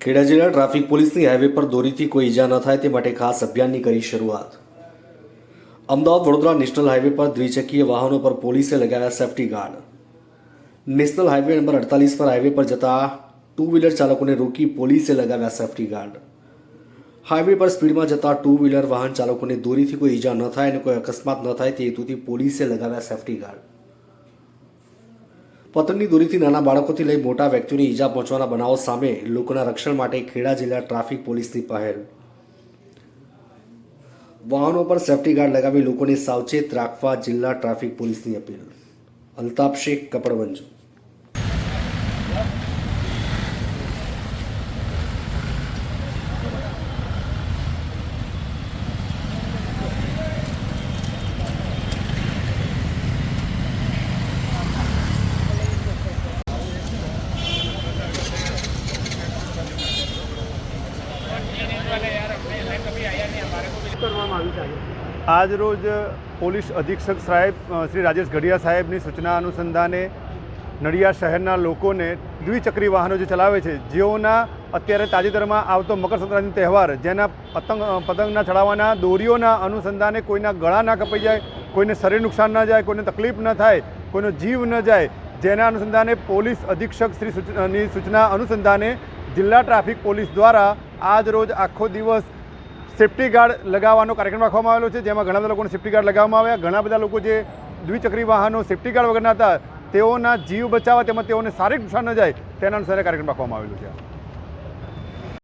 ખેડા જિલ્લા ટ્રાફિક પોલીસની હાઈવે પર દોરીથી કોઈ ઈજા ન થાય તે માટે ખાસ અભિયાનની કરી શરૂઆત। અમદાવાદ વડોદરા નેશનલ હાઈવે પર દ્વિચકીય વાહનો પર પોલીસે લગાવ્યા safety guard. National highway number 48 પર હાઈવે પર જતા ટુ વ્હીલર ચાલકોને રોકી પોલીસે લગાવ્યા સેફ્ટી ગાર્ડ। હાઈવે પર સ્પીડમાં જતા ટુ વ્હીલર વાહન ચાલકોને દોરીથી કોઈ ઈજા ન થાય અને કોઈ અકસ્માત ન થાય તે હેતુથી પોલીસે લગાવ્યા સેફ્ટી ગાર્ડ। પતંગની દોરીથી નાના બાળકોથી લઈ મોટા વ્યક્તિઓને ઈજા પહોંચવાના બનાવો સામે લોકોના રક્ષણ માટે ખેડા જિલ્લા ટ્રાફિક પોલીસની પહેલ। વાહનો પર સેફ્ટી ગાર્ડ લગાવી લોકોને સાવચેત રાખવા જિલ્લા ટ્રાફિક પોલીસની અપીલ। અલ્તાફ શેખ, કપડવંજ। આજ રોજ પોલીસ અધિક્ષક સાહેબ શ્રી રાજેશ ગઢિયા સાહેબની સૂચના અનુસંધાને નડિયાદ શહેરના લોકોને દ્વિચક્રી વાહનો જે ચલાવે છે જેઓના અત્યારે તાજેતરમાં આવતો મકર સંક્રાંતિ તહેવાર જેના પતંગના ચડાવવાના દોરીઓના અનુસંધાને કોઈના ગળા ના કપાઈ જાય, કોઈને શરીર નુકસાન ન જાય, કોઈને તકલીફ ન થાય, કોઈનો જીવ ન જાય, જેના અનુસંધાને પોલીસ અધિક્ષક શ્રીની સૂચના અનુસંધાને જિલ્લા ટ્રાફિક પોલીસ દ્વારા આજ રોજ આખો દિવસ સેફ્ટી ગાર્ડ લગાવવાનો કાર્યક્રમ રાખવામાં આવેલો છે, જેમાં ઘણા બધા લોકોને સેફ્ટી ગાર્ડ લગાવવામાં આવ્યા। ઘણા બધા લોકો જે દ્વિચક્રી વાહનો સેફ્ટી ગાર્ડ વગરના હતા તેઓના જીવ બચાવવા તેમજ તેઓને શારીરિક નુકસાન ન જાય તેના અનુસાર કાર્યક્રમ રાખવામાં આવેલો છે।